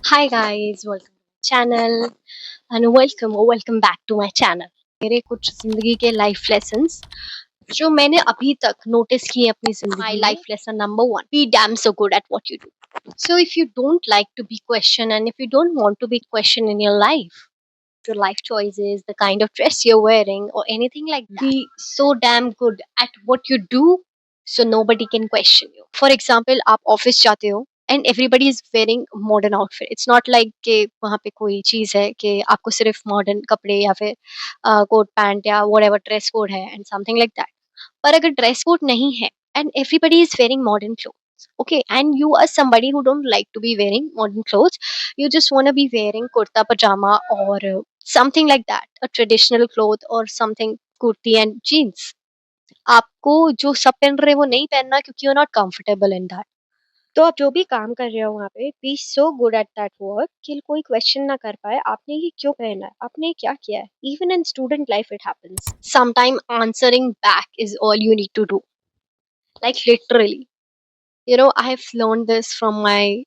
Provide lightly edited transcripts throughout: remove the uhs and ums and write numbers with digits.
Hi guys, welcome to my channel and welcome back to my channel. मेरे कुछ जिंदगी के लाइफ लेसन्स जो मैंने अभी तक नोटिस किए अपनी जिंदगी My में. life lesson number one: be damn so good at what you do. So if you don't like to be questioned and if you don't want to be questioned in your life, your life choices, the kind of dress you're wearing, or anything like that, be so damn good at what you do so nobody can question you. For example, आप office जाते हो and everybody is wearing modern outfit. It's not like कि वहाँ पे कोई चीज है कि आपको सिर्फ मॉडर्न कपड़े या फिर कोट पैंट या whatever ड्रेस कोड है एंड समथिंग लाइक दैट. पर अगर ड्रेस कोड नहीं है and everybody is wearing modern clothes, okay, and you are somebody who don't like to be wearing modern clothes, you just want to be wearing kurta pajama or something like that, a traditional cloth or something, kurti and jeans. आपको जो सब पहन रहे हैं वो नहीं पहनना क्योंकि you are not comfortable in that. तो आप जो भी काम कर रहे हो वहाँ पे be so good at that work कि कोई क्वेश्चन ना कर पाए आपने ये क्यों पहना है, आपने ये क्या किया है. Even in student life it happens. Sometime answering back is all you need to do, like literally. I have learned this from my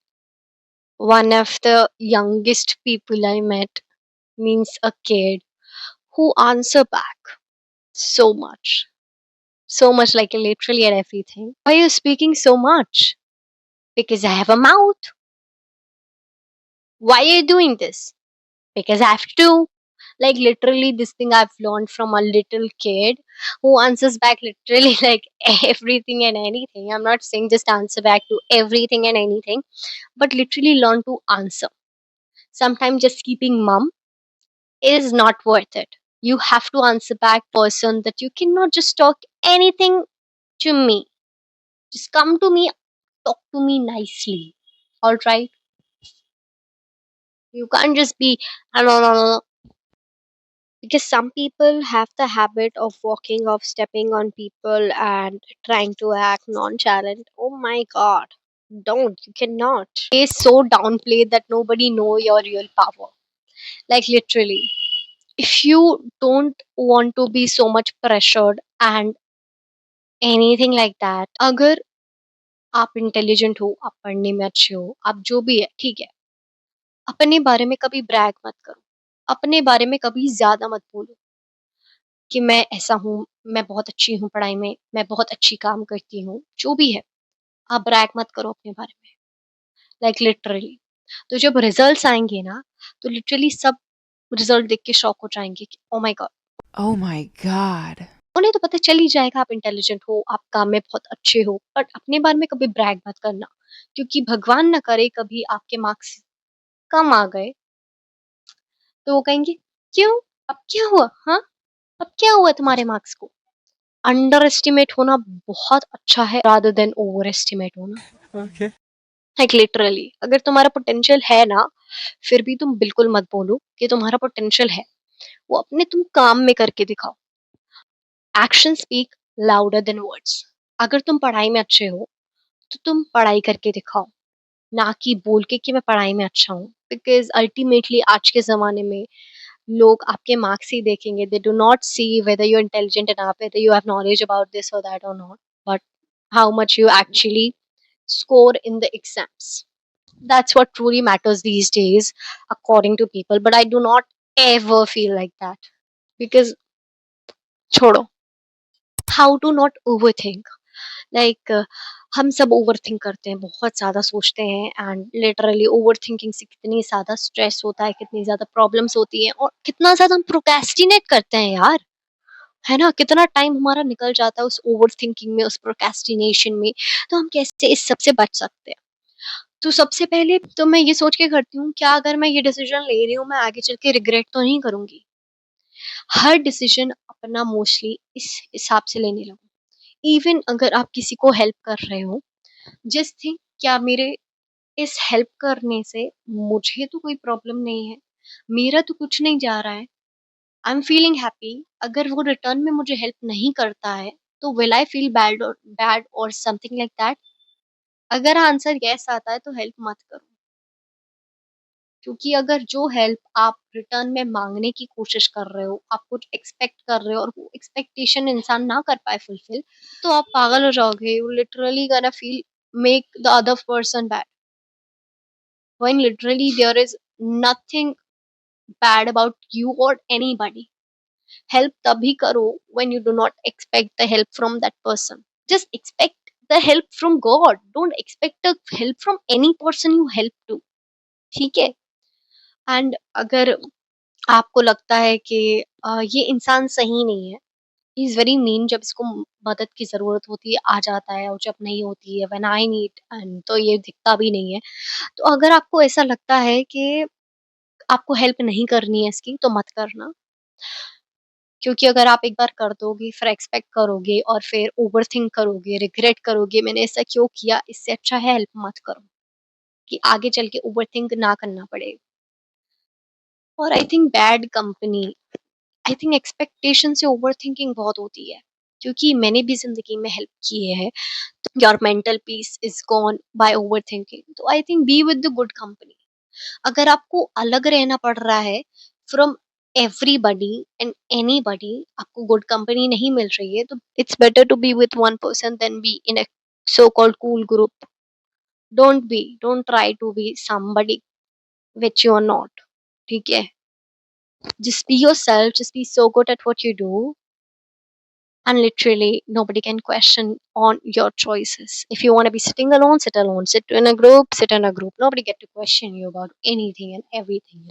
one of the youngest people I met, means a kid who answer back so much. So much, like literally at everything. Why are you speaking so much? Because I have a mouth. Why are you doing this? Because I have to. Like literally, this thing I've learned from a little kid who answers back literally like everything and anything. I'm not saying just answer back to everything and anything, but literally learn to answer. Sometimes just keeping mum is not worth it. You have to answer back person that you cannot just talk anything to me. Just come to me, talk to me nicely. All right. You can't just be no no no no. Because some people have the habit of walking off, stepping on people, and trying to act nonchalant. Oh my god. Don't. You cannot. They so downplay that nobody know your real power. Like literally. If you don't want to be so much pressured and anything like that, अगर आप intelligent हो, आप पढ़ने में अच्छे हो, आप जो भी है ठीक है, अपने बारे में कभी ब्रैग मत करो, अपने बारे में कभी ज्यादा मत बोलो कि मैं ऐसा हूँ, मैं बहुत अच्छी हूँ पढ़ाई में, मैं बहुत अच्छी काम करती हूँ, जो भी है. आप ब्रैग मत करो अपने बारे में. Like literally. तो जब रिजल्ट्स आएंगे ना, तो लिटरली सब रिजल्ट देख के शॉक हो जाएंगे कि oh my God. Oh my God. उन्हें तो पता चल ही जाएगा आप इंटेलिजेंट हो, आप काम में बहुत अच्छे हो, बट अपने बारे में कभी ब्रैग मत करना. क्योंकि भगवान ना करे कभी आपके मार्क्स कम आ गए, तो वो कहेंगे क्यों, अब क्या हुआ, हाँ, अब क्या हुआ तुम्हारे मार्क्स को. अंडर एस्टिमेट होना बहुत अच्छा है रादर देन ओवर एस्टिमेट होना. Okay. लाइक लिटरली अगर तुम्हारा पोटेंशियल है ना, फिर भी तुम बिल्कुल मत बोलो कि तुम्हारा पोटेंशियल है. वो अपने तुम काम में करके दिखाओ. Action speak louder than words. अगर तुम पढ़ाई में अच्छे हो तो तुम पढ़ाई करके दिखाओ, ना कि बोल के कि मैं पढ़ाई में अच्छा हूँ. बिकॉज अल्टीमेटली आज के ज़माने में लोग आपके मार्क्स ही देखेंगे. They do not see whether you are intelligent enough, whether you have knowledge about this और दैट और not, but how much you actually score in the exams. That's what truly matters these days, according to people. But I do not ever feel like that. Because, छोड़ो. How to not overthink. Like हम सब overthink करते हैं, बहुत ज़्यादा सोचते हैं and literally overthinking से कितनी ज़्यादा स्ट्रेस होता है, कितनी ज़्यादा प्रॉब्लम्स होती हैं और कितना ज़्यादा हम प्रोक्रेस्टिनेट करते हैं यार. है ना, कितना टाइम हमारा निकल जाता है उस ओवरथिंकिंग में, उस प्रोक्रेस्टिनेशन में. तो हम कैसे इस सब से बच सकते हैं? तो सबसे पहले तो मैं ये सोच के करती हूँ, क्या अगर मैं ये डिसीजन ले रही हूँ मैं आगे चल के रिग्रेट तो नहीं करूंगी. हर डिसीजन अपना मोस्टली इस हिसाब से लेने लगो. इवन अगर आप किसी को हेल्प कर रहे हो, जस्ट थिंक क्या मेरे इस हेल्प करने से मुझे तो कोई प्रॉब्लम नहीं है, मेरा तो कुछ नहीं जा रहा है, आई एम फीलिंग हैप्पी. अगर वो रिटर्न में मुझे हेल्प नहीं करता है तो विल आई फील बैड और समथिंग लाइक दैट. अगर आंसर यस आता है तो हेल्प मत करो. क्योंकि अगर जो हेल्प आप रिटर्न में मांगने की कोशिश कर रहे हो, आप कुछ एक्सपेक्ट कर रहे हो और वो एक्सपेक्टेशन इंसान ना कर पाए फुलफिल, तो आप पागल हो जाओगे. You literally gonna feel make the other person bad. when literally there is nothing bad about you or anybody. Help tabhi karo when you do not expect the help from that person. Just expect the help from God. Don't expect the help from any person you help to. ठीक है? And अगर आपको लगता है कि ये इंसान सही नहीं है, ही इज़ वेरी मीन, जब इसको मदद की ज़रूरत होती है आ जाता है और जब नहीं होती है व्हेन आई नीड एंड तो ये दिखता भी नहीं है। तो अगर आपको ऐसा लगता है कि आपको हेल्प नहीं करनी है इसकी तो मत करना। क्योंकि अगर आप एक बार कर दोगे फिर एक्सपेक्ट करोगे और फिर ओवरथिंक करोगे, रिग्रेट करोगे मैंने ऐसा क्यों किया, इससे अच्छा है हेल्प मत करो, कि आगे चल के ओवरथिंक ना करना पड़े। और I think bad company, I think expectation से ओवरथिंकिंग बहुत होती है, क्योंकि मैंने भी ज़िंदगी में हेल्प किए हैं। Your mental peace is gone by overthinking, so I think be with the good company. अगर आपको अलग रहना पड़ रहा है फ्रॉम एवरीबॉडी एंड एनीबॉडी, आपको गुड कंपनी नहीं मिल रही है, तो it's better to be with one person than be in a so called cool group. Don't try to be somebody which you are not. ठीक है? Just be yourself, just be so good at what you do, and literally nobody can question on your choices. If you want to be sitting alone, sit alone. Sit in a group, sit in a group. Nobody get to question you about anything and everything.